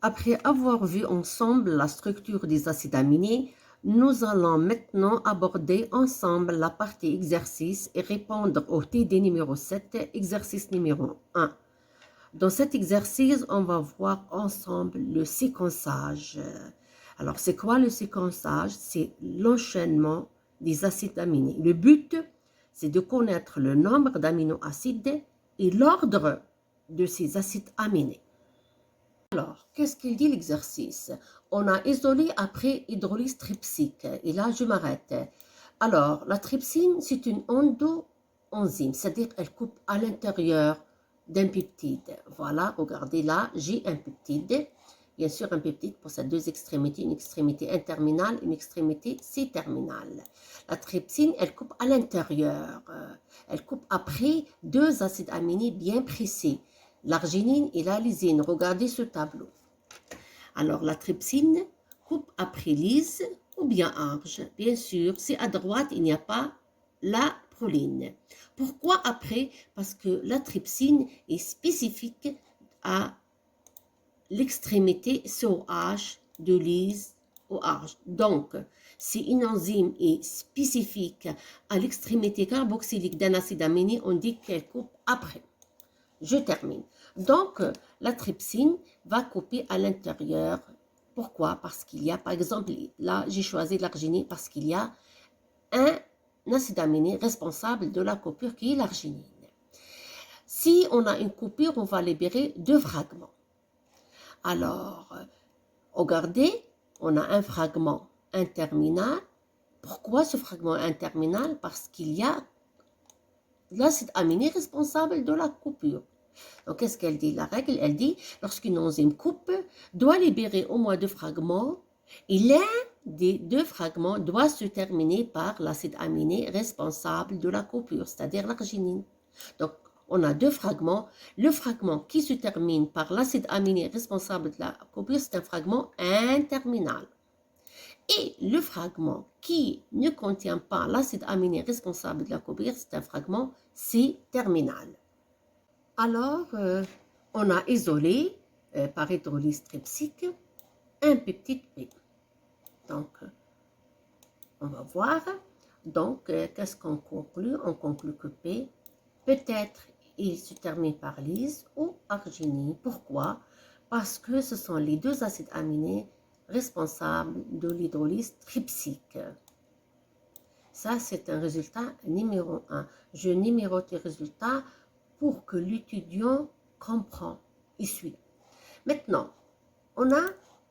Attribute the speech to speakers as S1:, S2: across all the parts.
S1: Après avoir vu ensemble la structure des acides aminés, nous allons maintenant aborder ensemble la partie exercice et répondre au TD numéro 7, exercice numéro 1. Dans cet exercice, on va voir ensemble le séquençage. Alors, c'est quoi le séquençage? C'est l'enchaînement des acides aminés. Le but, c'est de connaître le nombre d'aminoacides et l'ordre de ces acides aminés. Alors, qu'est-ce qu'il dit l'exercice? On a isolé après hydrolyse trypsique. Et là, je m'arrête. Alors, la trypsine, c'est une endoenzyme, c'est-à-dire qu'elle coupe à l'intérieur d'un peptide. Voilà, regardez là, j'ai un peptide. Bien sûr, un peptide possède deux extrémités, une extrémité N-terminale, une extrémité C-terminale. La trypsine, elle coupe à l'intérieur. Elle coupe après deux acides aminés bien précis. L'arginine et la lysine. Regardez ce tableau. Alors, la trypsine coupe après lyse ou bien arge. Bien sûr, si à droite, il n'y a pas la proline. Pourquoi après? Parce que la trypsine est spécifique à l'extrémité COH de lyse ou arge. Donc, si une enzyme est spécifique à l'extrémité carboxylique d'un acide aminé, on dit qu'elle coupe après. Je termine. Donc, la trypsine va couper à l'intérieur. Pourquoi? Parce qu'il y a, par exemple, là, j'ai choisi l'arginine parce qu'il y a un acide aminé responsable de la coupure qui est l'arginine. Si on a une coupure, on va libérer deux fragments. Alors, regardez, on a un fragment interminal. Pourquoi ce fragment interminal? Parce qu'il y a l'acide aminé responsable de la coupure. Donc, qu'est-ce qu'elle dit? La règle, elle dit, lorsqu'une enzyme coupe, doit libérer au moins deux fragments, et l'un des deux fragments doit se terminer par l'acide aminé responsable de la coupure, c'est-à-dire l'arginine. Donc, on a deux fragments. Le fragment qui se termine par l'acide aminé responsable de la coupure, c'est un fragment interminal. Et le fragment qui ne contient pas l'acide aminé responsable de la coupure, c'est un fragment C-terminal. Alors, on a isolé par hydrolyse trypsique un peptide P. Donc, on va voir. Donc, qu'est-ce qu'on conclut? On conclut que P, peut-être, il se termine par lyse ou arginine. Pourquoi? Parce que ce sont les deux acides aminés responsables de l'hydrolyse trypsique. Ça, c'est un résultat numéro 1. Je numérote les résultats pour que l'étudiant comprend et suit. Maintenant, on a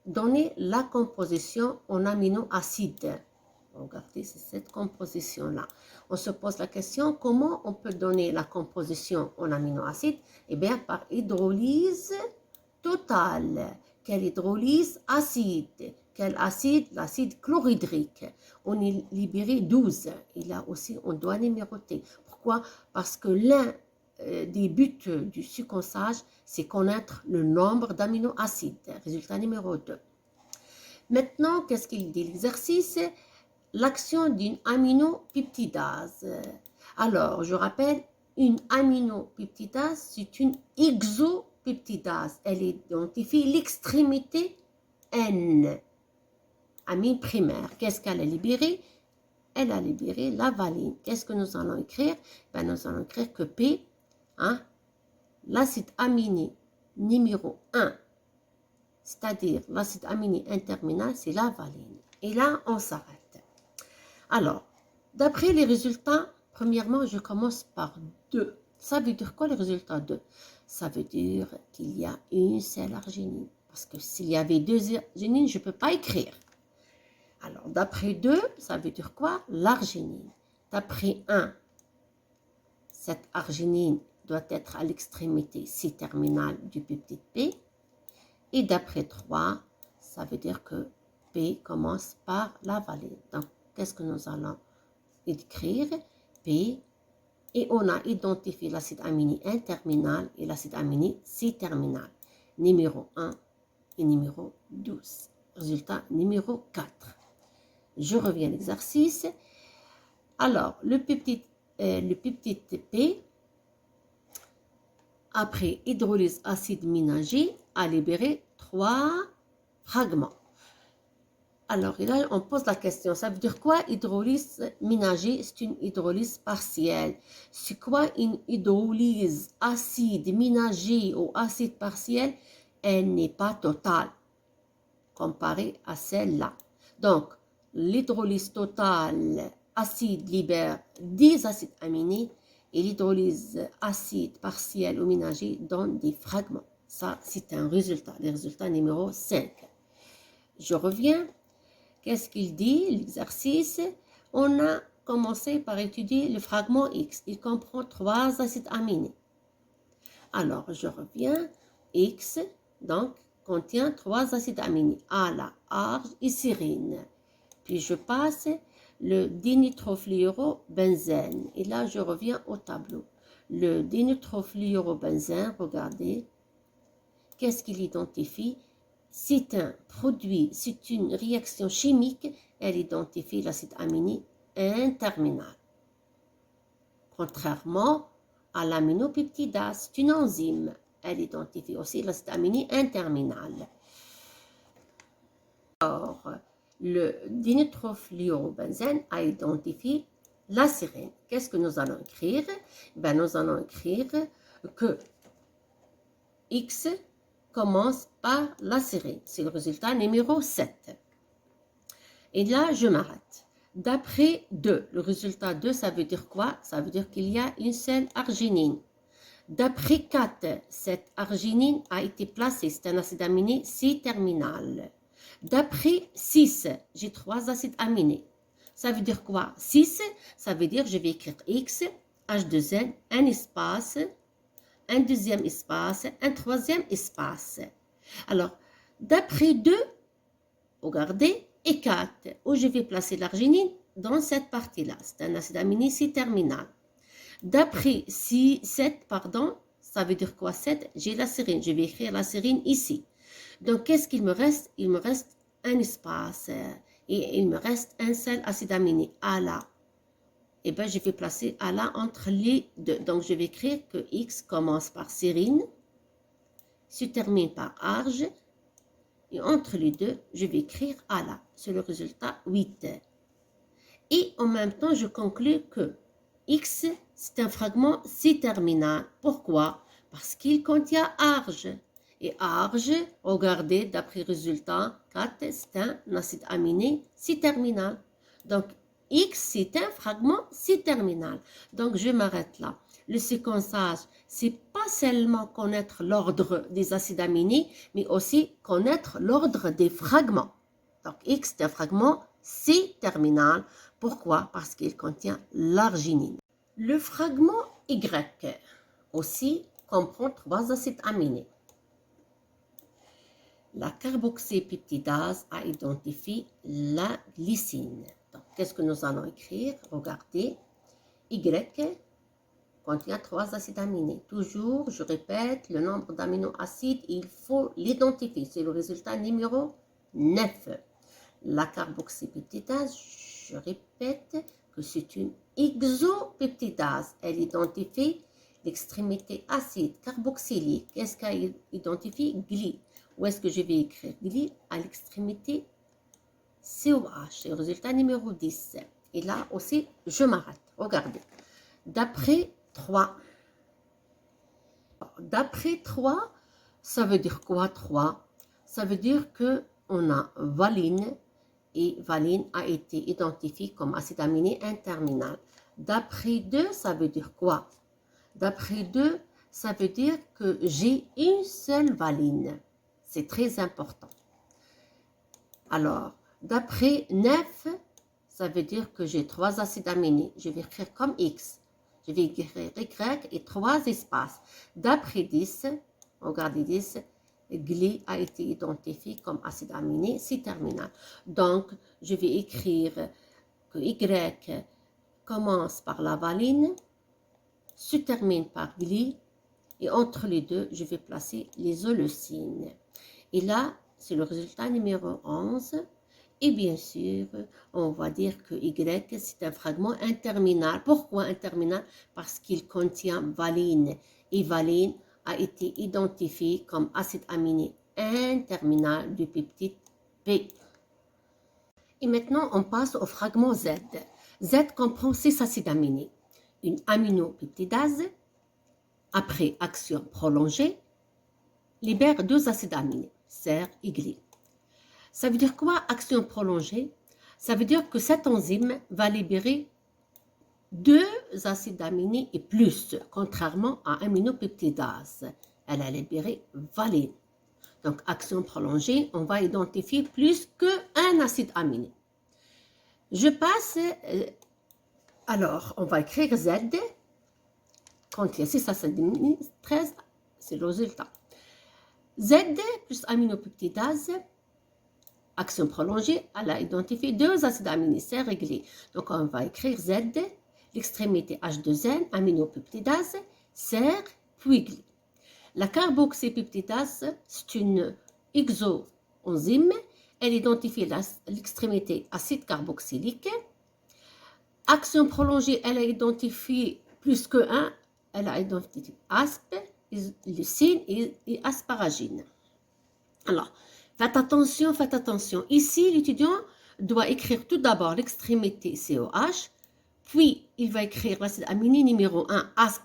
S1: donné la composition en aminoacides. Regardez, c'est cette composition-là. On se pose la question, comment on peut donner la composition en aminoacides? Eh bien, par hydrolyse totale. Quelle hydrolyse? Acide. Quel acide? L'acide chlorhydrique. On est libéré 12. Et là aussi, on doit numéroter. Pourquoi? Parce que l'un des buts du séquençage, c'est connaître le nombre d'aminoacides. Résultat numéro 2. Maintenant, qu'est-ce qu'il dit l'exercice? L'action d'une aminopeptidase. Alors, je rappelle, une aminopeptidase, c'est une exopeptidase. Elle identifie l'extrémité N. Amine primaire. Qu'est-ce qu'elle a libéré? Elle a libéré la valine. Qu'est-ce que nous allons écrire? Ben, nous allons écrire que P, l'acide aminé numéro 1, c'est-à-dire l'acide aminé interminal, c'est la valine. Et là, on s'arrête. Alors, d'après les résultats, premièrement, je commence par 2. Ça veut dire quoi le résultat 2? Ça veut dire qu'il y a une seule arginine. Parce que s'il y avait deux arginines, je ne peux pas écrire. Alors, d'après 2, ça veut dire quoi? L'arginine. D'après 1, cette arginine doit être à l'extrémité C-terminale du peptide P. Et d'après 3, ça veut dire que P commence par la valine. Donc, qu'est-ce que nous allons écrire? P. Et on a identifié l'acide aminé N-terminal et l'acide aminé C-terminal. Numéro 1 et numéro 12. Résultat numéro 4. Je reviens à l'exercice. Alors, le peptide P, après hydrolyse acide ménager, a libéré 3 fragments. Alors, là, on pose la question, ça veut dire quoi hydrolyse ménager? C'est une hydrolyse partielle. C'est quoi une hydrolyse acide ménager ou acide partiel? Elle n'est pas totale, comparée à celle-là. Donc, l'hydrolyse totale acide libère 10 acides aminés et l'hydrolyse acide partielle ou ménager donne des fragments. Ça, c'est un résultat, le résultat numéro 5. Je reviens. Qu'est-ce qu'il dit, l'exercice? On a commencé par étudier le fragment X. Il comprend 3 acides aminés. Alors, je reviens. X, donc, contient 3 acides aminés. ALA, arge et sérine. Puis, je passe le dinitrofluorobenzène. Et là, je reviens au tableau. Le dinitrofluorobenzène, regardez. Qu'est-ce qu'il identifie? C'est un produit, c'est une réaction chimique, elle identifie l'acide aminé interminal. Contrairement à l'aminopeptidase, c'est une enzyme, elle identifie aussi l'acide aminé interminal. Alors, le dinitrofluorobenzène a identifié la sérine. Qu'est-ce que nous allons écrire? Ben, nous allons écrire que X commence par la sérine. C'est le résultat numéro 7. Et là, je m'arrête. D'après 2, le résultat 2, ça veut dire quoi? Ça veut dire qu'il y a une seule arginine. D'après 4, cette arginine a été placée, c'est un acide aminé C-terminal. D'après 6, j'ai 3 acides aminés. Ça veut dire quoi? 6, ça veut dire, je vais écrire X, H2N, un espace, un deuxième espace, un troisième espace. Alors, d'après 2, regardez, et 4, où je vais placer l'arginine dans cette partie-là. C'est un acide aminé C-terminal. D'après 7, pardon, ça veut dire quoi 7? J'ai la sérine. Je vais écrire la sérine ici. Donc, qu'est-ce qu'il me reste? Il me reste un espace et il me reste un seul acide aminé, ALA. Et bien, je vais placer ALA entre les deux. Donc, je vais écrire que X commence par sérine, se termine par arge, et entre les deux, je vais écrire ALA. C'est le résultat 8. Et en même temps, je conclus que X, c'est un fragment C-terminal. Pourquoi? Parce qu'il contient arge. Et arge, regardez, d'après résultat 4, c'est un acide aminé C-terminal. Donc, X, c'est un fragment C-terminal. Donc, je m'arrête là. Le séquençage, c'est pas seulement connaître l'ordre des acides aminés, mais aussi connaître l'ordre des fragments. Donc, X, c'est un fragment C-terminal. Pourquoi? Parce qu'il contient l'arginine. Le fragment Y aussi comprend 3 acides aminés. La carboxypeptidase a identifié la glycine. Donc, qu'est-ce que nous allons écrire? Regardez, Y contient 3 acides aminés. Toujours, je répète, le nombre d'aminoacides, il faut l'identifier. C'est le résultat numéro 9. La carboxypeptidase, je répète que c'est une exopeptidase. Elle identifie l'extrémité acide carboxylique. Qu'est-ce qu'elle identifie? Gly. Où est-ce que je vais écrire gly? À l'extrémité COH. C'est le résultat numéro 10. Et là aussi, je m'arrête. Regardez. D'après 3. D'après 3, ça veut dire quoi 3? Ça veut dire qu'on a valine et valine a été identifié comme acide aminé interminal. D'après 2, ça veut dire quoi? D'après 2, ça veut dire que j'ai une seule valine. C'est très important. Alors, d'après 9, ça veut dire que j'ai 3 acides aminés. Je vais écrire comme X. Je vais écrire Y et 3 espaces. D'après 10, regardez 10, Gly a été identifié comme acide aminé C-terminal. Donc, je vais écrire que Y commence par la valine, se termine par Gly, et entre les deux, je vais placer les oleucines. Et là, c'est le résultat numéro 11. Et bien sûr, on va dire que Y, c'est un fragment interminal. Pourquoi interminal? Parce qu'il contient valine. Et valine a été identifié comme acide aminé N-terminal du peptide P. Et maintenant, on passe au fragment Z. Z comprend 6 acides aminés. Une aminopeptidase, après action prolongée, libère 2 acides aminés, ser et gly. Ça veut dire quoi, action prolongée? Ça veut dire que cette enzyme va libérer 2 acides aminés et plus, contrairement à aminopeptidase. Elle a libéré valine. Donc, action prolongée, on va identifier plus qu'un acide aminé. Je passe, alors, on va écrire Z, quand il y a 6 acides aminés, 13, c'est le résultat. Z plus aminopeptidase, action prolongée, elle a identifié 2 acides aminés, ser réglé. Donc, on va écrire Z, l'extrémité H2N, aminopeptidase, ser, puis gly. La carboxypeptidase, c'est une exoenzyme. Elle identifie l'extrémité acide carboxylique. Action prolongée, elle a identifié plus que 1. Elle a identifié asp, leucine et asparagine. Alors, faites attention. Ici, l'étudiant doit écrire tout d'abord l'extrémité COH, puis il va écrire l'acide aminé numéro 1, asp,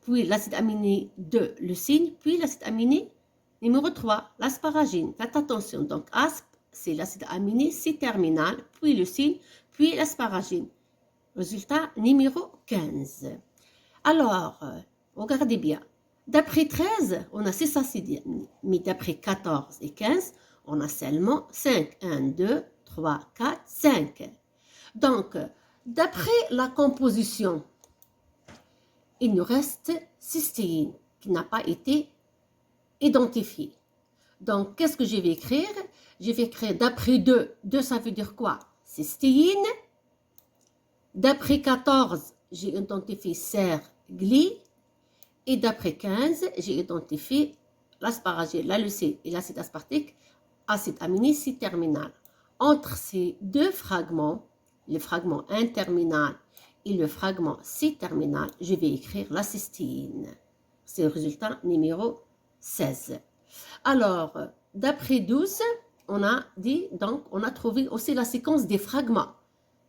S1: puis l'acide aminé 2, leucine, puis l'acide aminé numéro 3, l'asparagine. Faites attention, donc asp, c'est l'acide aminé C-terminal, puis leucine, puis l'asparagine. Résultat numéro 15. Alors, regardez bien. D'après 13, on a 6 acides, mais d'après 14 et 15, on a seulement 5. 1, 2, 3, 4, 5. Donc, d'après la composition, il nous reste cystéine qui n'a pas été identifiée. Donc, qu'est-ce que je vais écrire? Je vais écrire d'après 2. 2, ça veut dire quoi? Cystéine. D'après 14, j'ai identifié ser, gly. Et d'après 15, j'ai identifié l'asparagine, la leucine et l'acide aspartique, acide aminé C-terminal. Entre ces 2 fragments, le fragment N-terminal et le fragment C-terminal, je vais écrire la cystéine. C'est le résultat numéro 16. Alors, d'après 12, on a dit, donc, on a trouvé aussi la séquence des fragments.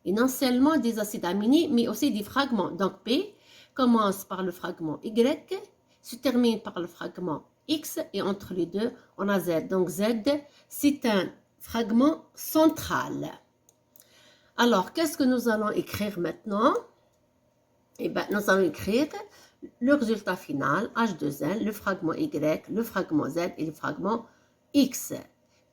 S1: Et non seulement des acides aminés, mais aussi des fragments. Donc, P commence par le fragment Y, se termine par le fragment X, et entre les deux, on a Z. Donc, Z, c'est un fragment central. Alors, qu'est-ce que nous allons écrire maintenant? Eh bien, nous allons écrire le résultat final, H2N, le fragment Y, le fragment Z et le fragment X.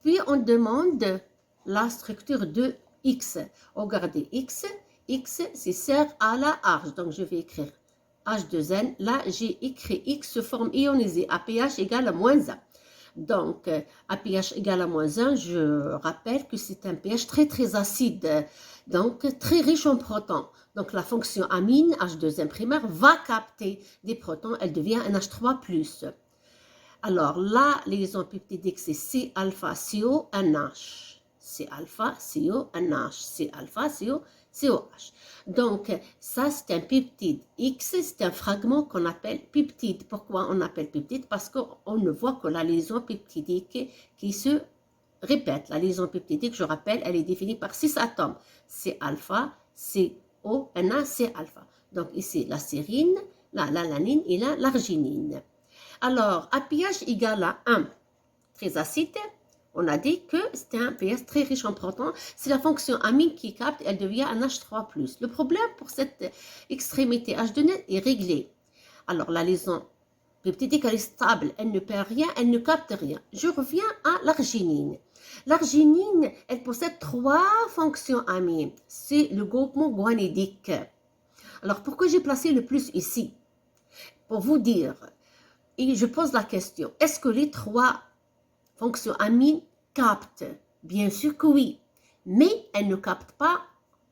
S1: Puis, on demande la structure de X. Regardez X. X, c'est ser à la H. Donc, je vais écrire H2N. Là, j'ai écrit X sous forme ionisée à pH égale à -1. Donc, à pH égale à -1, je rappelle que c'est un pH très acide, donc très riche en protons. Donc, la fonction amine, H2N primaire, va capter des protons, elle devient un H3+. Alors, la liaison peptidique, c'est C-alpha-CO, NH. C-alpha-CO, NH. C-alpha-CO, COH. Donc, ça, c'est un peptide X, c'est un fragment qu'on appelle peptide. Pourquoi on appelle peptide? Parce qu'on ne voit que la liaison peptidique qui se répète. La liaison peptidique, je rappelle, elle est définie par 6 atomes. C-alpha, CO, NH, C-alpha. Donc, ici, la sérine, l'alanine et l'arginine. Alors, à pH égal à 1, très acide, on a dit que c'est un pH très riche en protons. C'est la fonction amine qui capte, elle devient un H3+. Le problème pour cette extrémité H2N est réglé. Alors, la liaison peptidique, elle est stable, elle ne perd rien, elle ne capte rien. Je reviens à l'arginine. L'arginine, elle possède 3 fonctions amines. C'est le groupement guanidique. Alors, pourquoi j'ai placé le plus ici? Pour vous dire, et je pose la question, est-ce que les 3 fonctions amines captent? Bien sûr que oui, mais elles ne captent pas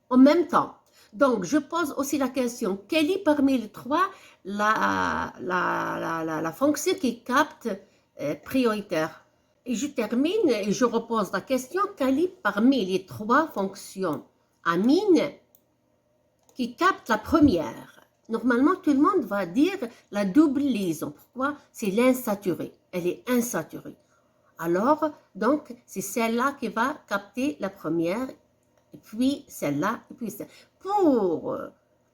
S1: en même temps. Donc, je pose aussi la question, quelle est parmi les 3 la fonction qui capte prioritaire? Et je termine et je repose la question, quelle est parmi les 3 fonctions amines qui captent la première? Normalement, tout le monde va dire la double liaison. Pourquoi? C'est l'insaturée. Elle est insaturée. Alors, donc, c'est celle-là qui va capter la première, et puis celle-là, et puis celle-là. Pour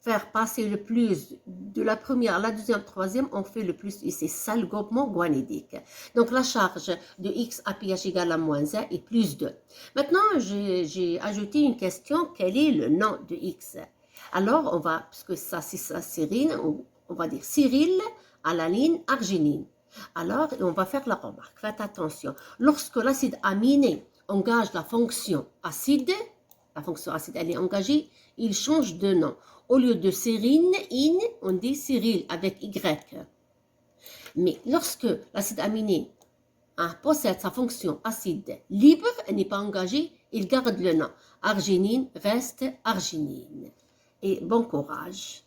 S1: faire passer le plus de la première à la deuxième, troisième, on fait le plus, et c'est ça le groupement guanidique. Donc, la charge de X à pH égale à moins 1 est plus 2. Maintenant, j'ai ajouté une question, quel est le nom de X? Alors, on va, puisque ça, c'est sa sérine, on va dire Cyril, alaline, arginine. Alors, on va faire la remarque. Faites attention. Lorsque l'acide aminé engage la fonction acide, elle est engagée, il change de nom. Au lieu de sérine, on dit Cyril avec Y. Mais lorsque l'acide aminé possède sa fonction acide libre, elle n'est pas engagée, il garde le nom. Arginine reste arginine. Et bon courage.